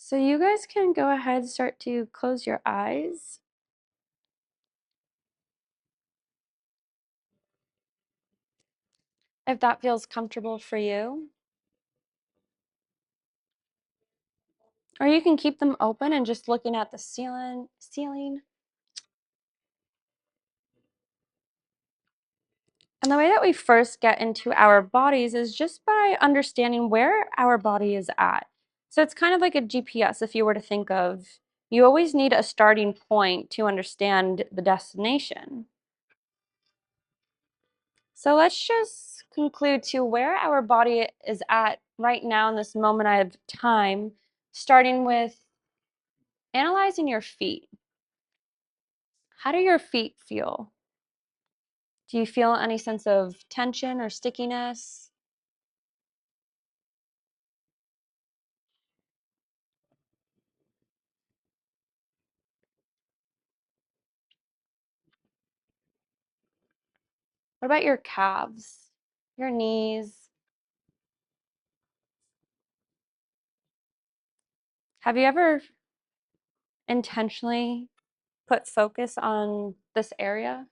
So you guys can go ahead and start to close your eyes. If that feels comfortable for you. Or you can keep them open and just looking at the ceiling. And the way that we first get into our bodies is just by understanding where our body is at. So it's kind of like a GPS if you were to think of, you always need a starting point to understand the destination. So let's just conclude to where our body is at right now in this moment of time, starting with analyzing your feet. How do your feet feel? Do you feel any sense of tension or stickiness? What about your calves, your knees? Have you ever intentionally put focus on this area?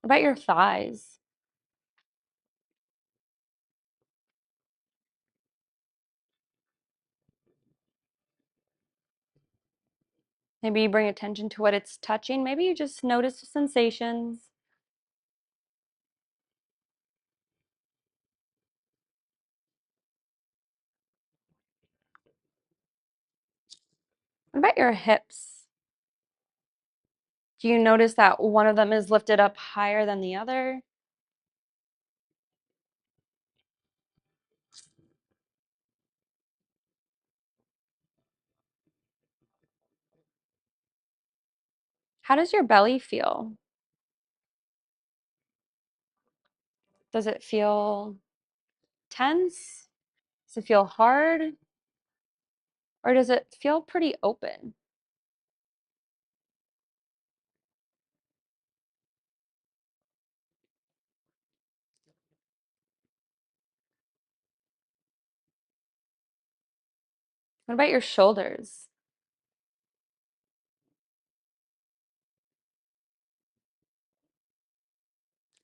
What about your thighs? Maybe you bring attention to what it's touching. Maybe you just notice the sensations. What about your hips? Do you notice that one of them is lifted up higher than the other? How does your belly feel? Does it feel tense? Does it feel hard? Or does it feel pretty open? What about your shoulders?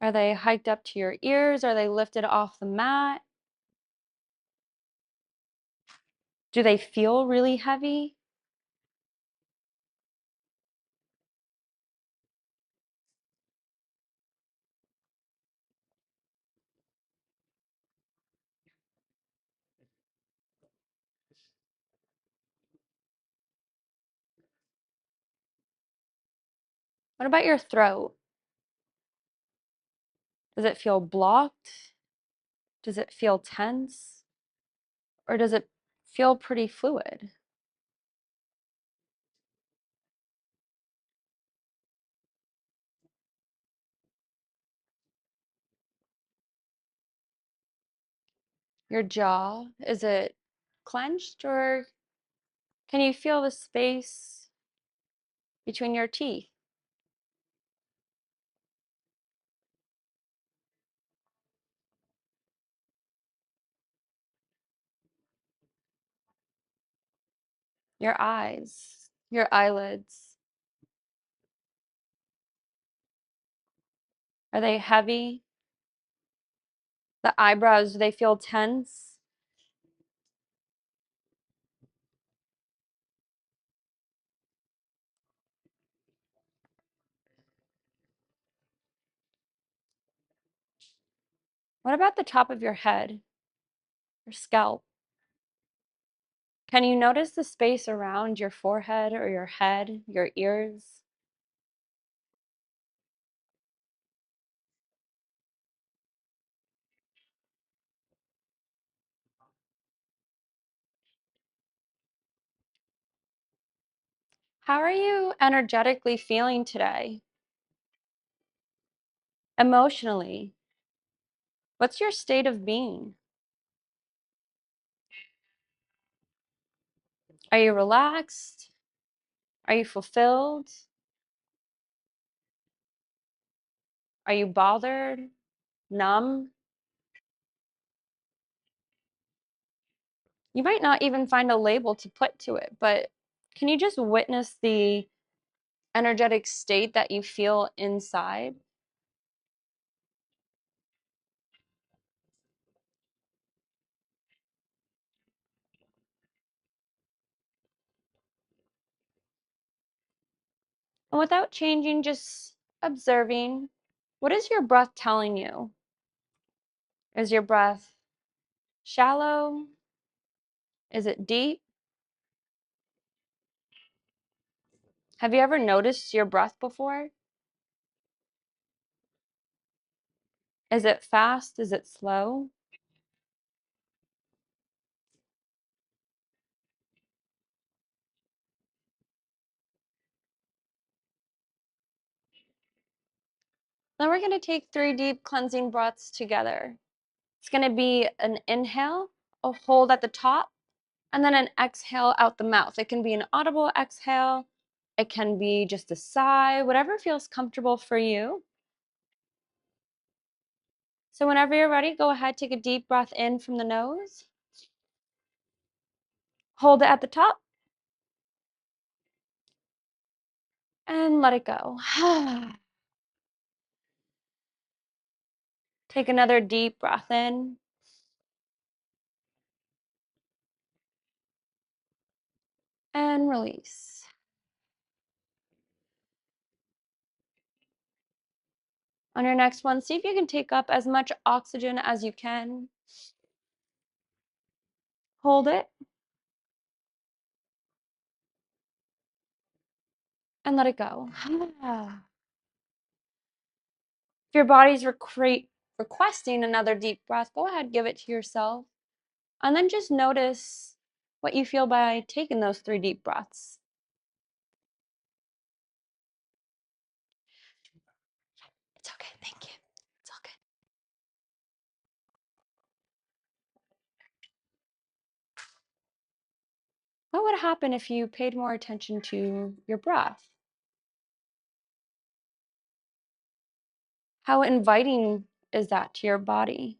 Are they hiked up to your ears? Are they lifted off the mat? Do they feel really heavy? What about your throat? Does it feel blocked? Does it feel tense? Or does it feel pretty fluid? Your jaw, is it clenched or can you feel the space between your teeth? Your eyes, your eyelids, are they heavy? The eyebrows, do they feel tense? What about the top of your head, your scalp? Can you notice the space around your forehead or your head, your ears? How are you energetically feeling today? Emotionally? What's your state of being? Are you relaxed? Are you fulfilled? Are you bothered? numb. You might not even find a label to put to it, but can you just witness the energetic state that you feel inside? And without changing, just observing, what is your breath telling you? Is your breath shallow? Is it deep? Have you ever noticed your breath before? Is it fast? Is it slow? Now we're going to take 3 deep cleansing breaths together. It's going to be an inhale, a hold at the top, and then an exhale out the mouth. It can be an audible exhale. It can be just a sigh, whatever feels comfortable for you. So whenever you're ready, go ahead, take a deep breath in from the nose. Hold it at the top. And let it go. Take another deep breath in. And release. On your next one, see if you can take up as much oxygen as you can. Hold it. And let it go. If your body's requesting another deep breath, go ahead, give it to yourself. And then just notice what you feel by taking those 3 deep breaths. It's okay, thank you. It's all good. What would happen if you paid more attention to your breath? How inviting is that to your body?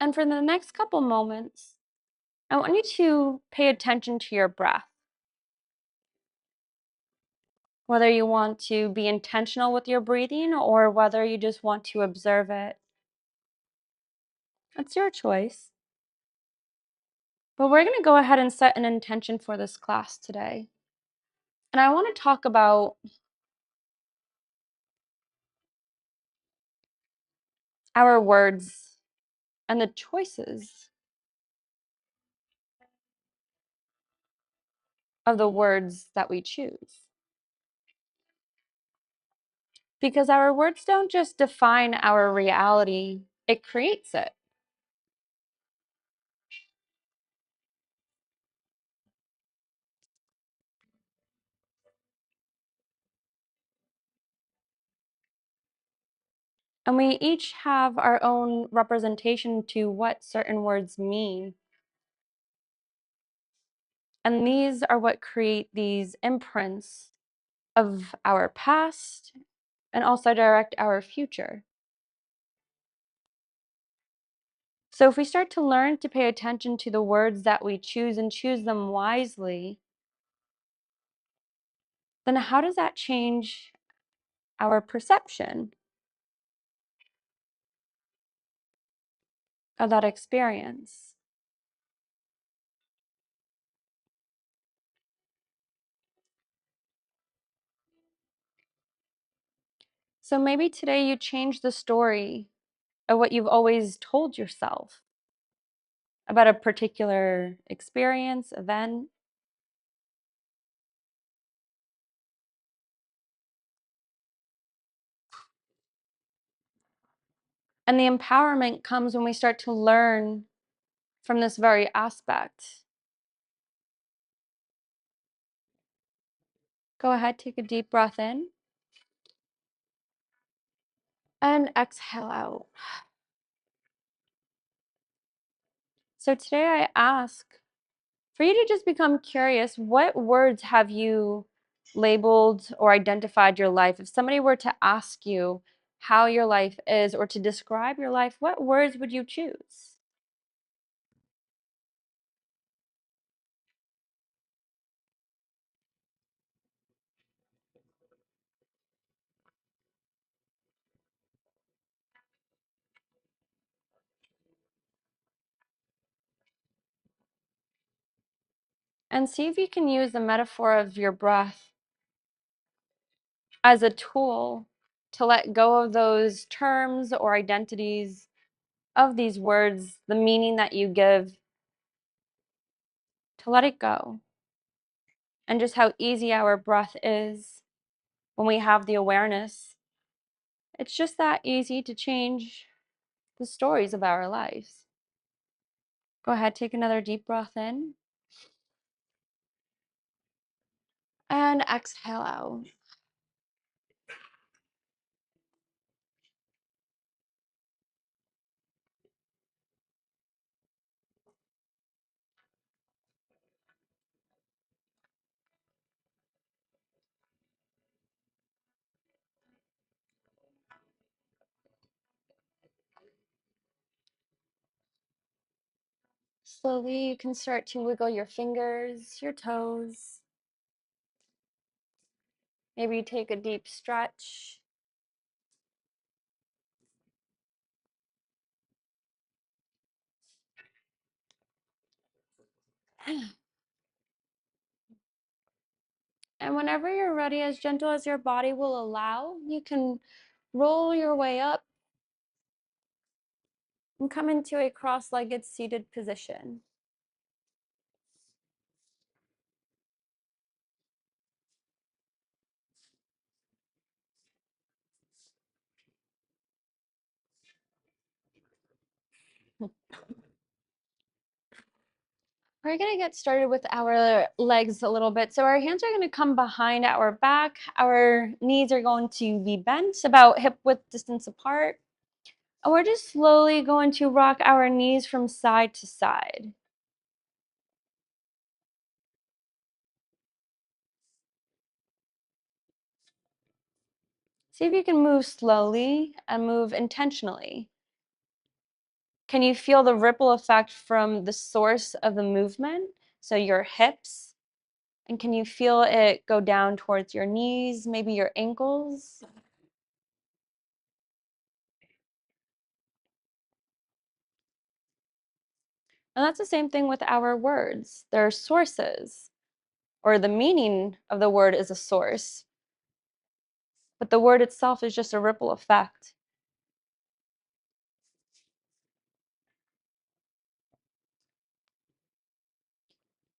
And for the next couple moments, I want you to pay attention to your breath. Whether you want to be intentional with your breathing or whether you just want to observe it. That's your choice. But we're going to go ahead and set an intention for this class today. And I want to talk about our words and the choices of the words that we choose. Because our words don't just define our reality, it creates it. And we each have our own representation to what certain words mean. And these are what create these imprints of our past and also direct our future. So if we start to learn to pay attention to the words that we choose and choose them wisely, then how does that change our perception of that experience? So maybe today you change the story of what you've always told yourself about a particular experience, event. And the empowerment comes when we start to learn from this very aspect. Go ahead, take a deep breath in and exhale out. So today I ask for you to just become curious. What words have you labeled or identified your life, if somebody were to ask you how your life is or to describe your life, what words would you choose? And see if you can use the metaphor of your breath as a tool to let go of those terms or identities of these words, the meaning that you give, to let it go. And just how easy our breath is when we have the awareness. It's just that easy to change the stories of our lives. Go ahead, take another deep breath in and exhale out. Slowly, you can start to wiggle your fingers, your toes. Maybe you take a deep stretch. And whenever you're ready, as gentle as your body will allow, you can roll your way up and come into a cross-legged seated position. We're going to get started with our legs a little bit. So our hands are going to come behind our back. Our knees are going to be bent about hip width distance apart. And we're just slowly going to rock our knees from side to side. See if you can move slowly and move intentionally. Can you feel the ripple effect from the source of the movement? So your hips, and can you feel it go down towards your knees, maybe your ankles? And that's the same thing with our words. There are sources, or the meaning of the word is a source, but the word itself is just a ripple effect.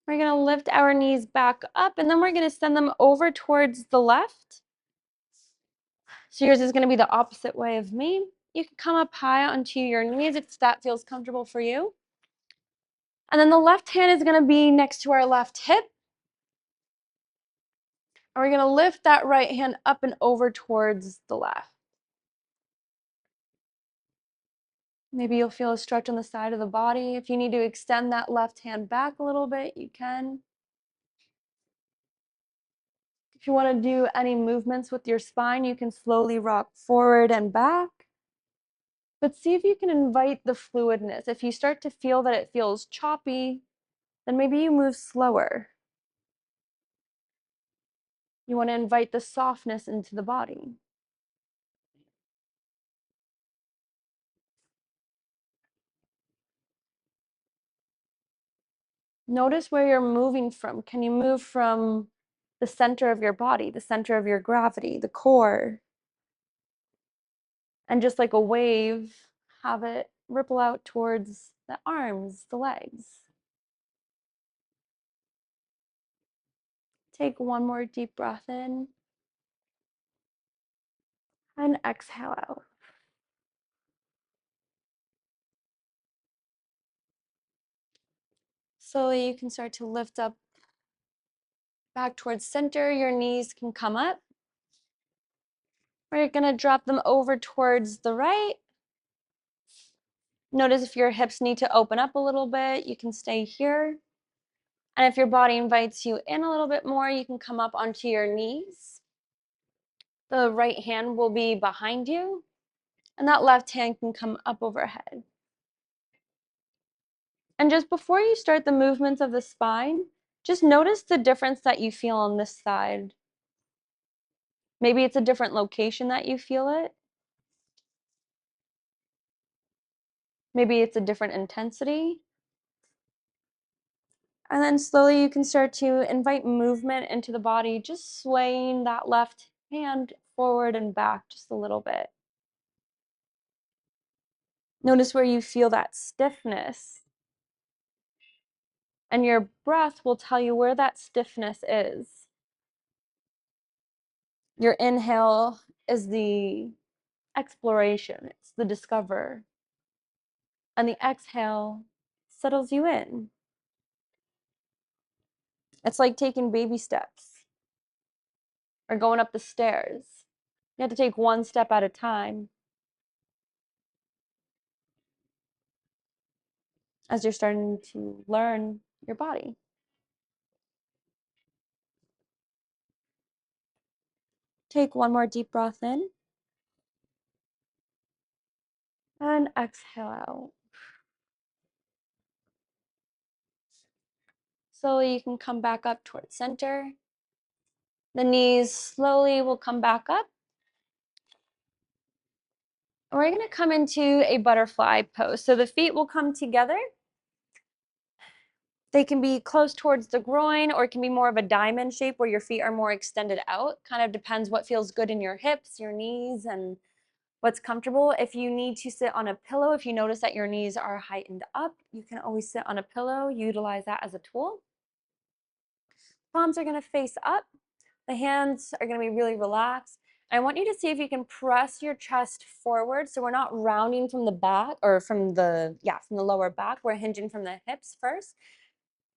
We're going to lift our knees back up, and then we're going to send them over towards the left. So yours is going to be the opposite way of me. You can come up high onto your knees if that feels comfortable for you. And then the left hand is going to be next to our left hip. And we're going to lift that right hand up and over towards the left. Maybe you'll feel a stretch on the side of the body. If you need to extend that left hand back a little bit, you can. If you want to do any movements with your spine, you can slowly rock forward and back. But see if you can invite the fluidness. If you start to feel that it feels choppy, then maybe you move slower. You want to invite the softness into the body. Notice where you're moving from. Can you move from the center of your body, the center of your gravity, the core? And just like a wave, have it ripple out towards the arms, the legs. Take one more deep breath in and exhale out. Slowly, you can start to lift up back towards center. Your knees can come up. We're going to drop them over towards the right. Notice if your hips need to open up a little bit, you can stay here. And if your body invites you in a little bit more, you can come up onto your knees. The right hand will be behind you, and that left hand can come up overhead. And just before you start the movements of the spine, just notice the difference that you feel on this side. Maybe it's a different location that you feel it. Maybe it's a different intensity. And then slowly you can start to invite movement into the body, just swaying that left hand forward and back just a little bit. Notice where you feel that stiffness. And your breath will tell you where that stiffness is. Your inhale is the exploration, it's the discover. And the exhale settles you in. It's like taking baby steps or going up the stairs. You have to take one step at a time as you're starting to learn your body. Take one more deep breath in and exhale out. Slowly you can come back up towards center. The knees slowly will come back up. And we're going to come into a butterfly pose. So the feet will come together. They can be close towards the groin, or it can be more of a diamond shape where your feet are more extended out. Kind of depends what feels good in your hips, your knees, and what's comfortable. If you need to sit on a pillow, if you notice that your knees are heightened up, you can always sit on a pillow, utilize that as a tool. Palms are going to face up. The hands are going to be really relaxed. I want you to see if you can press your chest forward, so we're not rounding from the back or from the lower back. We're hinging from the hips first.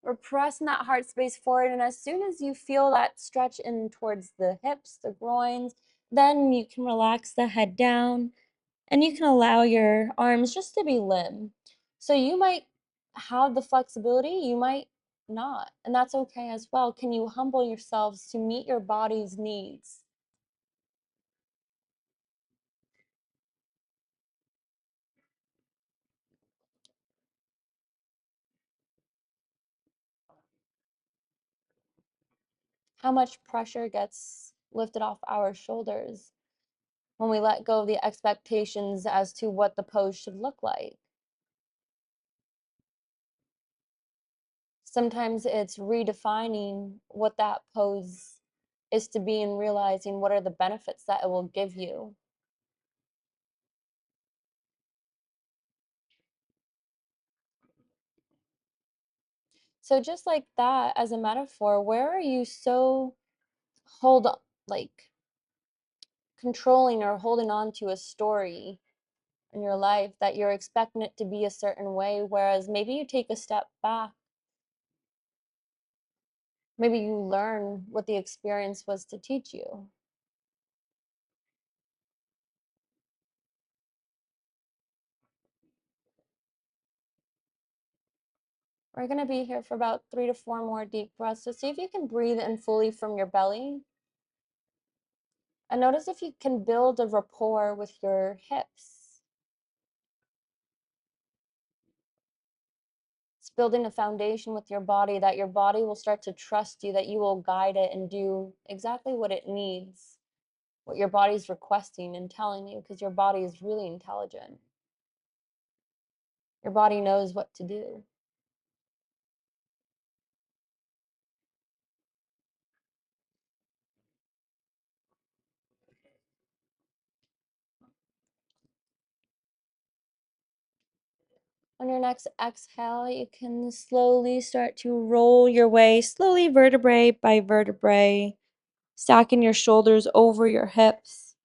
We're pressing that heart space forward, and as soon as you feel that stretch in towards the hips, the groins, then you can relax the head down, and you can allow your arms just to be limb. So you might have the flexibility, you might not, and that's okay as well. Can you humble yourselves to meet your body's needs? How much pressure gets lifted off our shoulders when we let go of the expectations as to what the pose should look like? Sometimes it's redefining what that pose is to be and realizing what are the benefits that it will give you. So just like that, as a metaphor, where are you so hold like controlling or holding on to a story in your life that you're expecting it to be a certain way, whereas maybe you take a step back, maybe you learn what the experience was to teach you. We're going to be here for about 3 to 4 more deep breaths. So see if you can breathe in fully from your belly. And notice if you can build a rapport with your hips. It's building a foundation with your body that your body will start to trust you, that you will guide it and do exactly what it needs, what your body's requesting and telling you, because your body is really intelligent. Your body knows what to do. On your next exhale, you can slowly start to roll your way, slowly vertebrae by vertebrae, stacking your shoulders over your hips.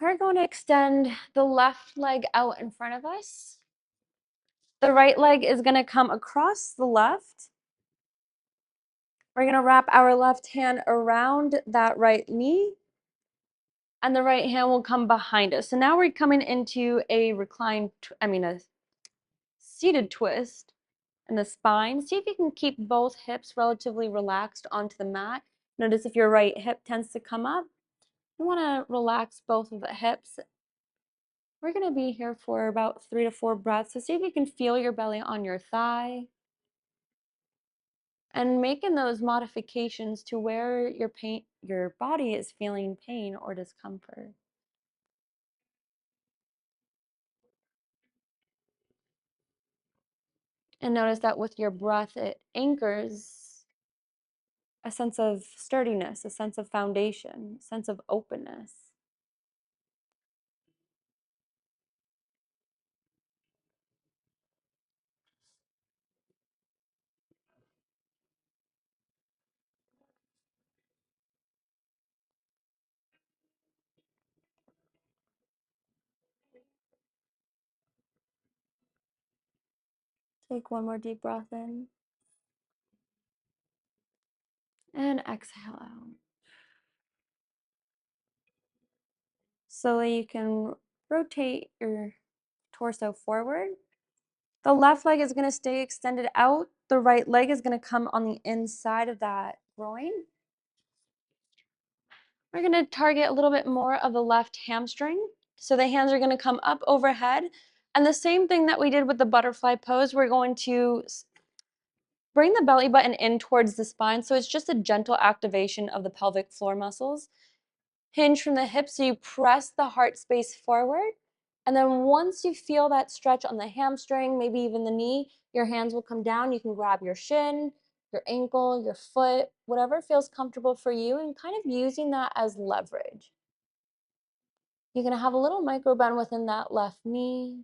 We're going to extend the left leg out in front of us. The right leg is going to come across the left. We're going to wrap our left hand around that right knee, and the right hand will come behind us. So now we're coming into a seated twist in the spine. See if you can keep both hips relatively relaxed onto the mat. Notice if your right hip tends to come up. You want to relax both of the hips. We're going to be here for about 3 to 4 breaths. So see if you can feel your belly on your thigh. And making those modifications to where your body is feeling pain or discomfort. And notice that with your breath, it anchors a sense of sturdiness, a sense of foundation, a sense of openness. Take one more deep breath in. And exhale out. Slowly you can rotate your torso forward. The left leg is going to stay extended out. The right leg is going to come on the inside of that groin. We're going to target a little bit more of the left hamstring. So the hands are going to come up overhead. And the same thing that we did with the butterfly pose, we're going to bring the belly button in towards the spine. So it's just a gentle activation of the pelvic floor muscles. Hinge from the hips, so you press the heart space forward. And then once you feel that stretch on the hamstring, maybe even the knee, your hands will come down. You can grab your shin, your ankle, your foot, whatever feels comfortable for you, and kind of using that as leverage. You're going to have a little micro bend within that left knee.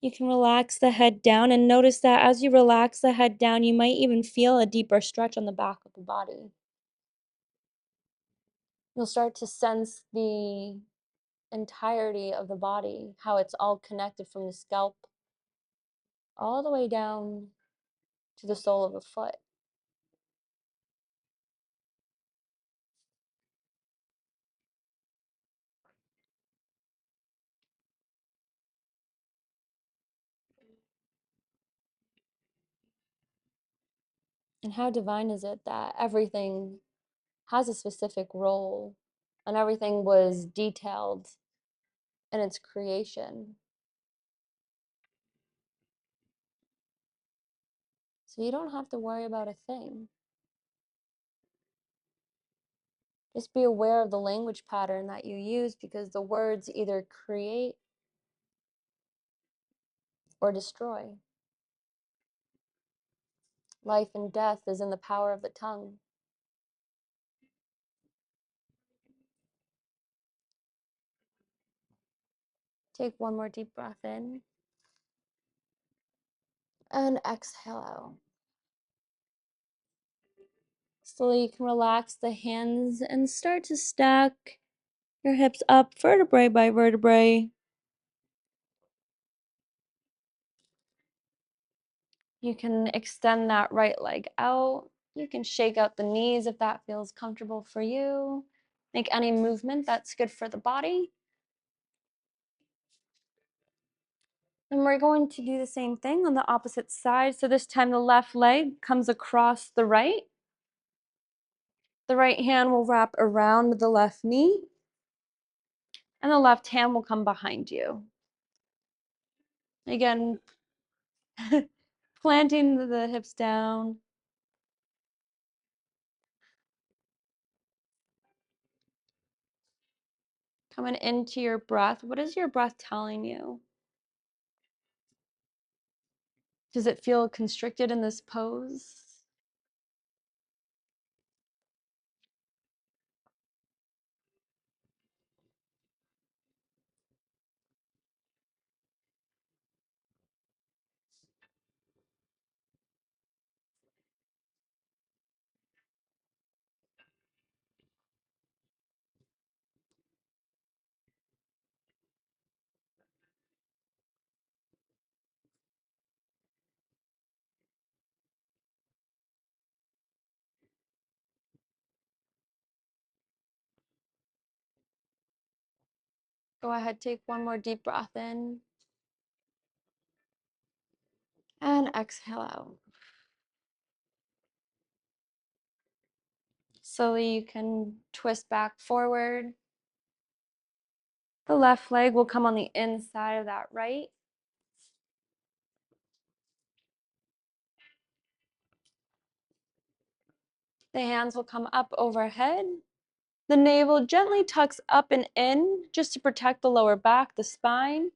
You can relax the head down, and notice that as you relax the head down, you might even feel a deeper stretch on the back of the body. You'll start to sense the entirety of the body, how it's all connected from the scalp all the way down to the sole of the foot. And how divine is it that everything has a specific role and everything was detailed in its creation. So you don't have to worry about a thing. Just be aware of the language pattern that you use, because the words either create or destroy. Life and death is in the power of the tongue. Take one more deep breath in and exhale out. Slowly you can relax the hands and start to stack your hips up vertebrae by vertebrae. You can extend that right leg out. You can shake out the knees if that feels comfortable for you. Make any movement that's good for the body. And we're going to do the same thing on the opposite side. So this time the left leg comes across the right. The right hand will wrap around the left knee. And the left hand will come behind you. Again, planting the hips down. Coming into your breath. What is your breath telling you? Does it feel constricted in this pose? Go ahead, take one more deep breath in. And exhale out. Slowly you can twist back forward. The left leg will come on the inside of that right. The hands will come up overhead. The navel gently tucks up and in just to protect the lower back, the spine.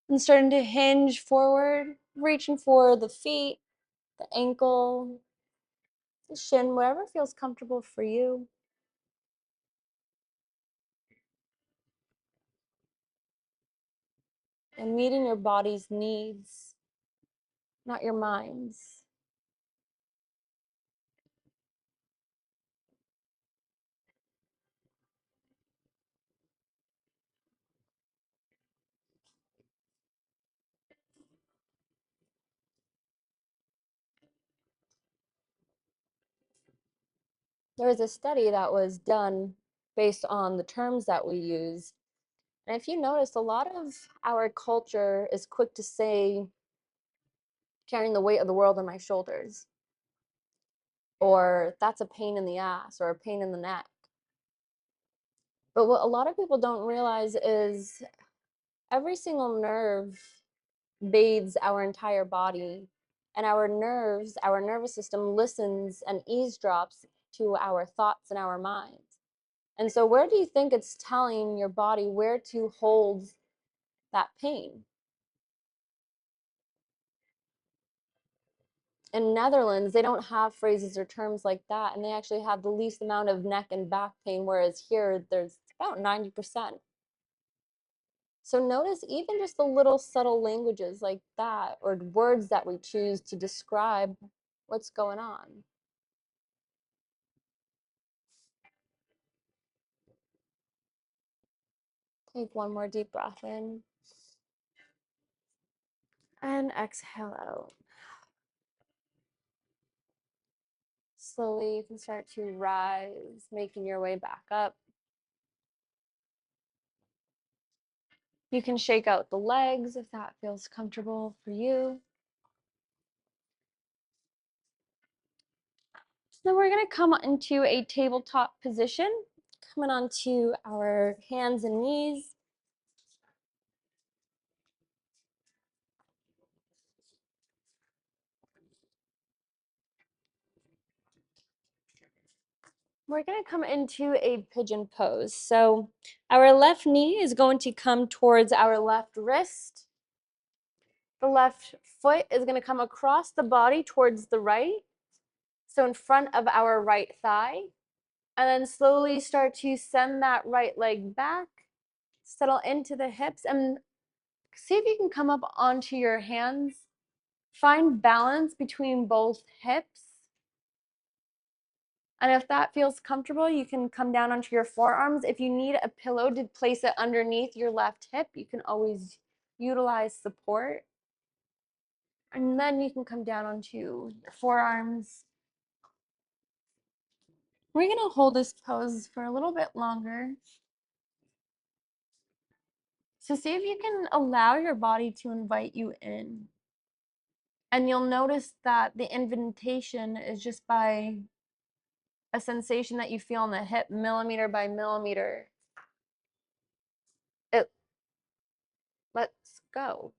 And starting to hinge forward, reaching for the feet, the ankle, the shin, whatever feels comfortable for you. And meeting your body's needs, not your mind's. There was a study that was done based on the terms that we use. And if you notice, a lot of our culture is quick to say, carrying the weight of the world on my shoulders, or that's a pain in the ass, or a pain in the neck. But what a lot of people don't realize is every single nerve bathes our entire body, and our nerves, our nervous system listens and eavesdrops to our thoughts and our minds. And so where do you think it's telling your body where to hold that pain? In Netherlands, they don't have phrases or terms like that, and they actually have the least amount of neck and back pain, whereas here there's about 90%. So notice even just the little subtle languages like that, or words that we choose to describe what's going on. Take one more deep breath in. And exhale out. Slowly you can start to rise, making your way back up. You can shake out the legs if that feels comfortable for you. Then we're going to come into a tabletop position, coming onto our hands and knees. We're going to come into a pigeon pose. So our left knee is going to come towards our left wrist. The left foot is going to come across the body towards the right, so in front of our right thigh. And then slowly start to send that right leg back, settle into the hips, and see if you can come up onto your hands. Find balance between both hips. And if that feels comfortable, you can come down onto your forearms. If you need a pillow to place it underneath your left hip, you can always utilize support. And then you can come down onto your forearms. We're going to hold this pose for a little bit longer. So see if you can allow your body to invite you in. And you'll notice that the invitation is just by a sensation that you feel in the hip, millimeter by millimeter. It lets go.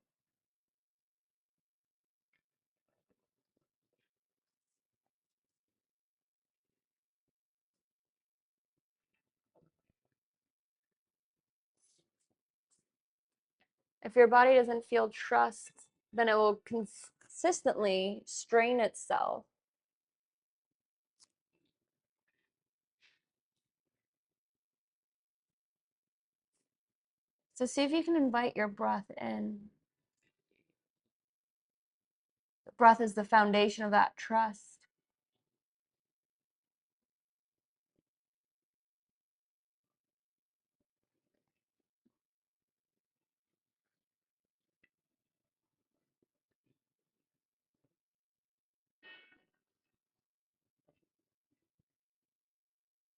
If your body doesn't feel trust, then it will consistently strain itself. So see if you can invite your breath in. The breath is the foundation of that trust.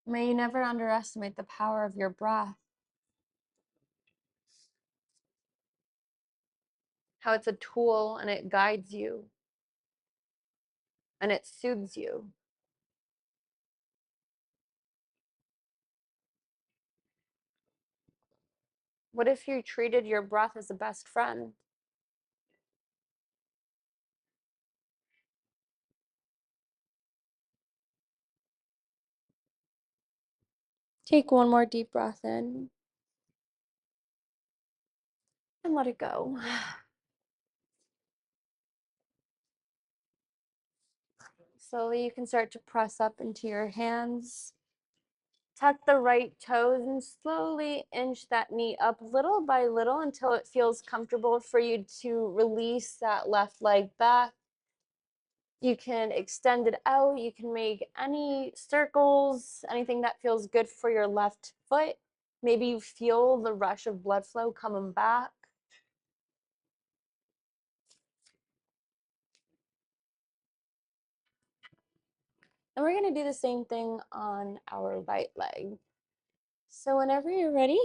May you never underestimate the power of your breath. how it's a tool and it guides you and it soothes you. What if you treated your breath as a best friend? Take one more deep breath in and let it go. Slowly, you can start to press up into your hands. Tuck the right toes and slowly inch that knee up little by little until it feels comfortable for you to release that left leg back. You can extend it out. You can make any circles, anything that feels good for your left foot. Maybe you feel the rush of blood flow coming back. And we're going to do the same thing on our right leg. So whenever you're ready,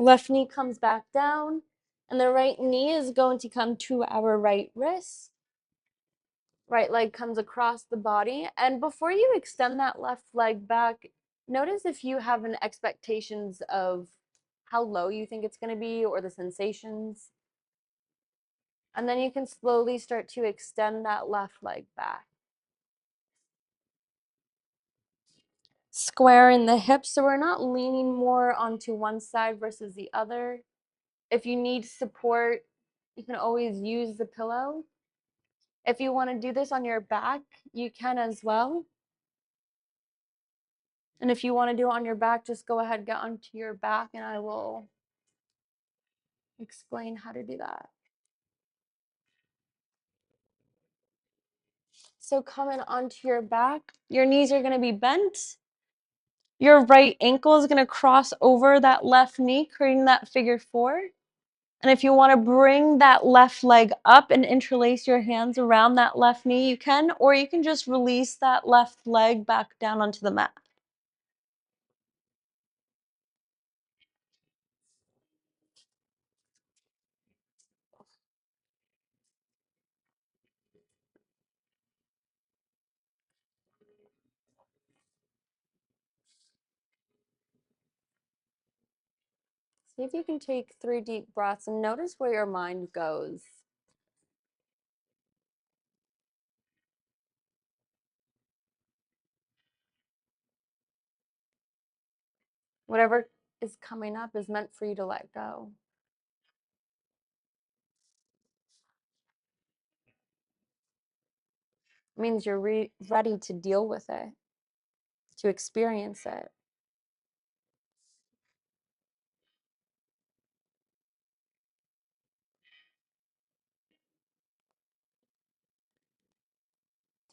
left knee comes back down, and the right knee is going to come to our right wrist. Right leg comes across the body. And before you extend that left leg back, notice if you have an expectations of how low you think it's going to be or the sensations. And then you can slowly start to extend that left leg back. Squaring the hips so we're not leaning more onto one side versus the other. If you need support, you can always use the pillow. If you want to do this on your back, you can as well. And if you want to do it on your back, just go ahead, get onto your back, and I will explain how to do that. So coming onto your back, your knees are going to be bent. Your right ankle is going to cross over that left knee, creating that figure four. And if you want to bring that left leg up and interlace your hands around that left knee, you can, or you can just release that left leg back down onto the mat. See if you can take 3 deep breaths and notice where your mind goes. Whatever is coming up is meant for you to let go. It means you're ready to deal with it, to experience it.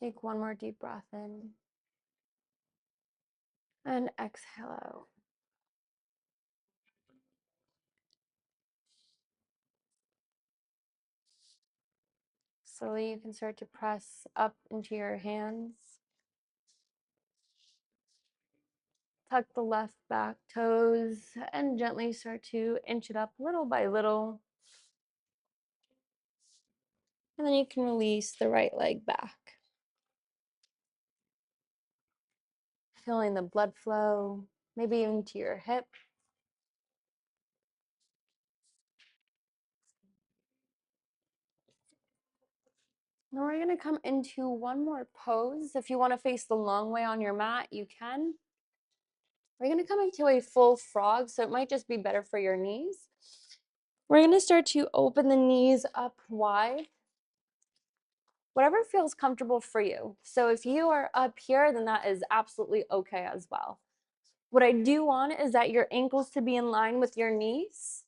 Take one more deep breath in and exhale out. Slowly, you can start to press up into your hands. Tuck the left back toes and gently start to inch it up little by little. And then you can release the right leg back. Feeling the blood flow, maybe even to your hip. Now we're going to come into one more pose. If you want to face the long way on your mat, you can. We're going to come into a full frog, so it might just be better for your knees. We're going to start to open the knees up wide. Whatever feels comfortable for you. So if you are up here, then that is absolutely okay as well. What I do want is that your ankles to be in line with your knees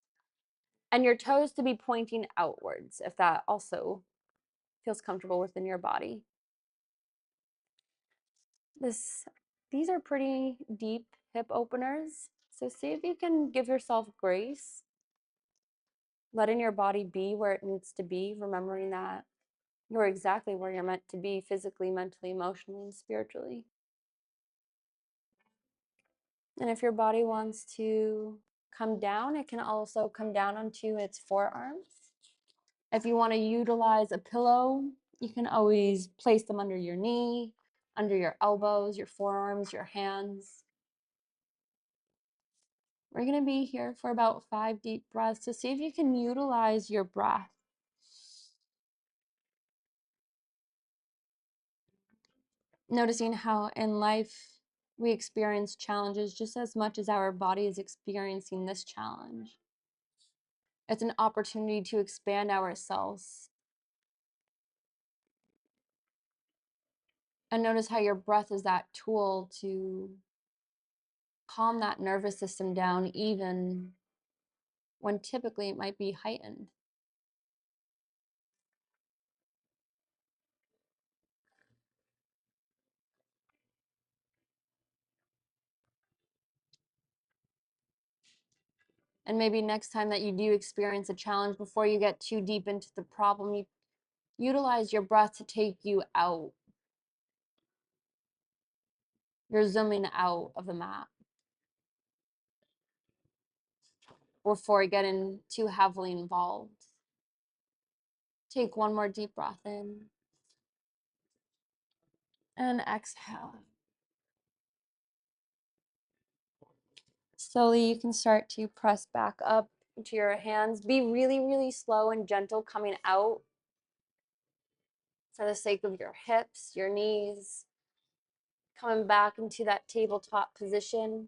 and your toes to be pointing outwards, if that also feels comfortable within your body. These are pretty deep hip openers. So see if you can give yourself grace, letting your body be where it needs to be, remembering that you're exactly where you're meant to be physically, mentally, emotionally, and spiritually. And if your body wants to come down, it can also come down onto its forearms. If you want to utilize a pillow, you can always place them under your knee, under your elbows, your forearms, your hands. We're going to be here for about 5 deep breaths to see if you can utilize your breath. Noticing how in life we experience challenges just as much as our body is experiencing this challenge. It's an opportunity to expand ourselves. And notice how your breath is that tool to calm that nervous system down, even when typically it might be heightened. And maybe next time that you do experience a challenge, before you get too deep into the problem, you utilize your breath to take you out. You're zooming out of the map before getting too heavily involved. Take one more deep breath in and exhale. Slowly, you can start to press back up into your hands. Be really, really slow and gentle coming out for the sake of your hips, your knees. Coming back into that tabletop position.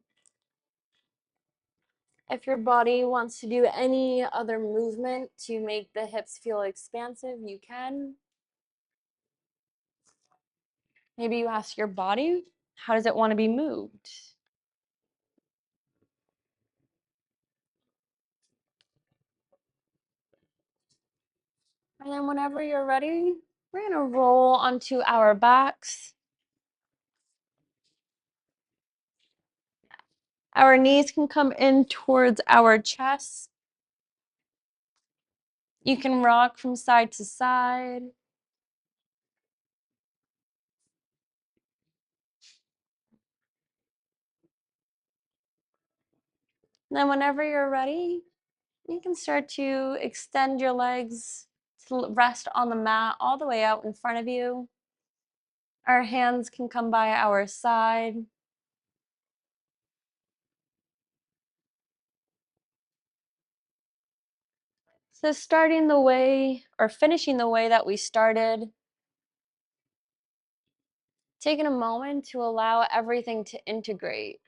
If your body wants to do any other movement to make the hips feel expansive, you can. Maybe you ask your body, how does it want to be moved? And then whenever you're ready, we're going to roll onto our backs. Our knees can come in towards our chest. You can rock from side to side. And then whenever you're ready, you can start to extend your legs to rest on the mat all the way out in front of you. Our hands can come by our side. So starting the way or finishing the way that we started, taking a moment to allow everything to integrate.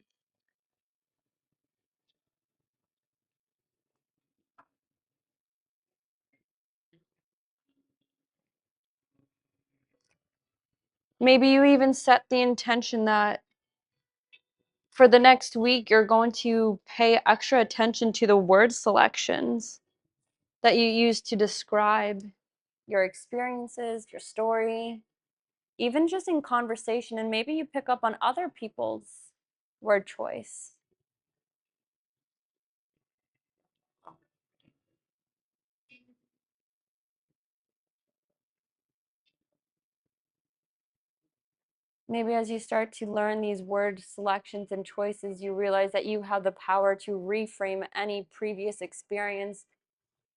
Maybe you even set the intention that for the next week, you're going to pay extra attention to the word selections that you use to describe your experiences, your story, even just in conversation. And maybe you pick up on other people's word choice. Maybe as you start to learn these word selections and choices, you realize that you have the power to reframe any previous experience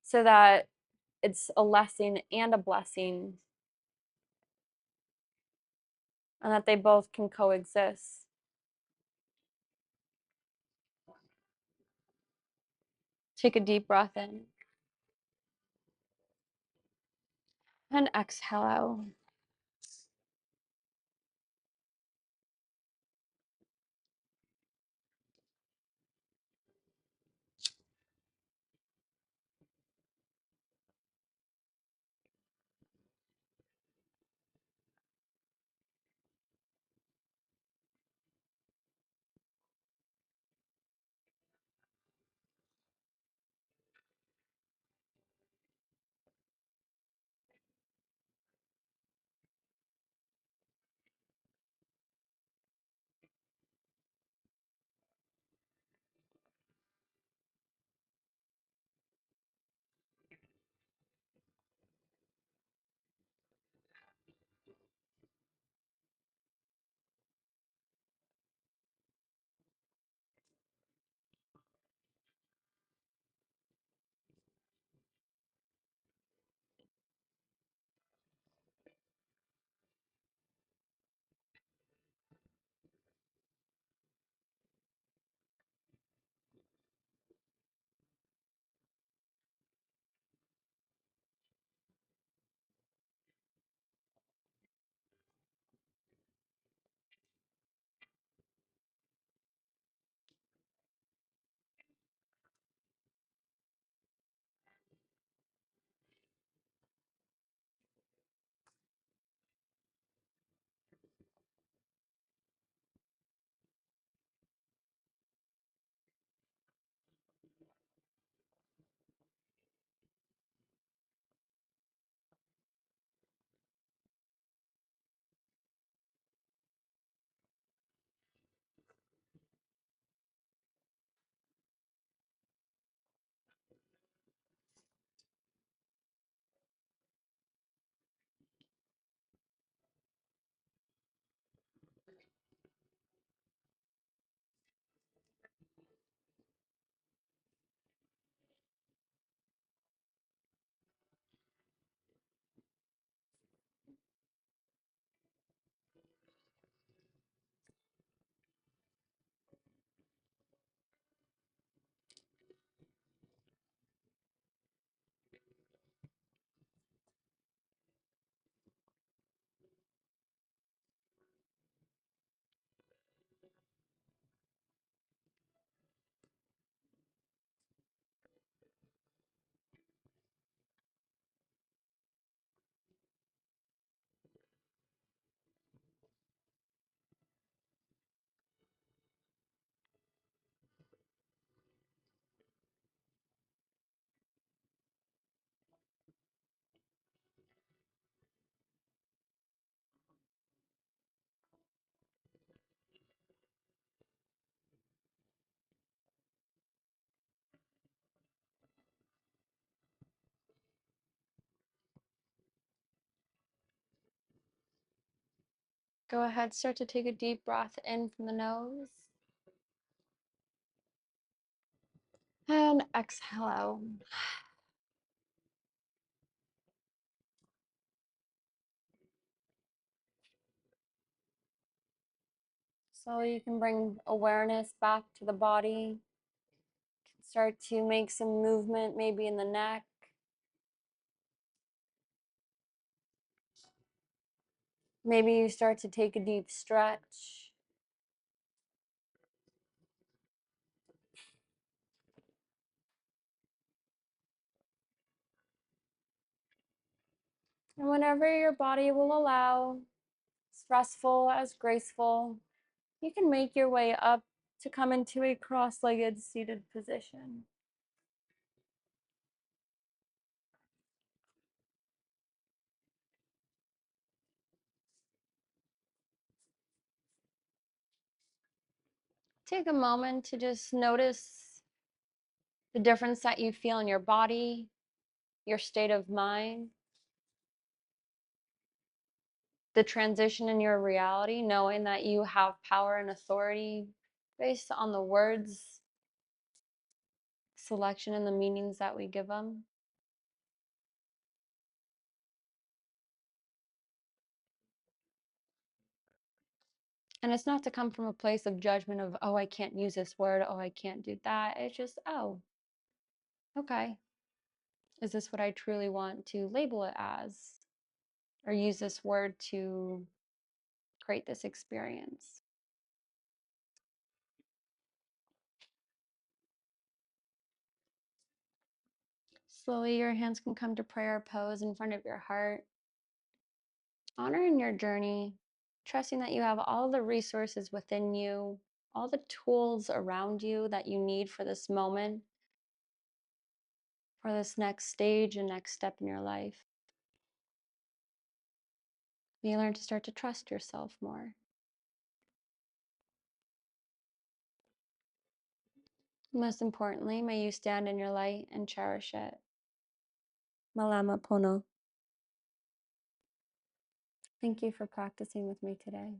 so that it's a lesson and a blessing, and that they both can coexist. Take a deep breath in and exhale out. Go ahead, start to take a deep breath in from the nose and exhale out. So you can bring awareness back to the body. Start to make some movement, maybe in the neck. Maybe you start to take a deep stretch. And whenever your body will allow, as restful as graceful, you can make your way up to come into a cross-legged seated position. Take a moment to just notice the difference that you feel in your body, your state of mind, the transition in your reality, knowing that you have power and authority based on the words, selection, and the meanings that we give them. And it's not to come from a place of judgment of, oh, I can't use this word, oh, I can't do that. It's just, oh, okay. Is this what I truly want to label it as? Or use this word to create this experience? Slowly, your hands can come to prayer pose in front of your heart, honoring your journey, trusting that you have all the resources within you, all the tools around you that you need for this moment, for this next stage and next step in your life. You learn to start to trust yourself more. Most importantly, may you stand in your light and cherish it. Malama Pono. Thank you for practicing with me today.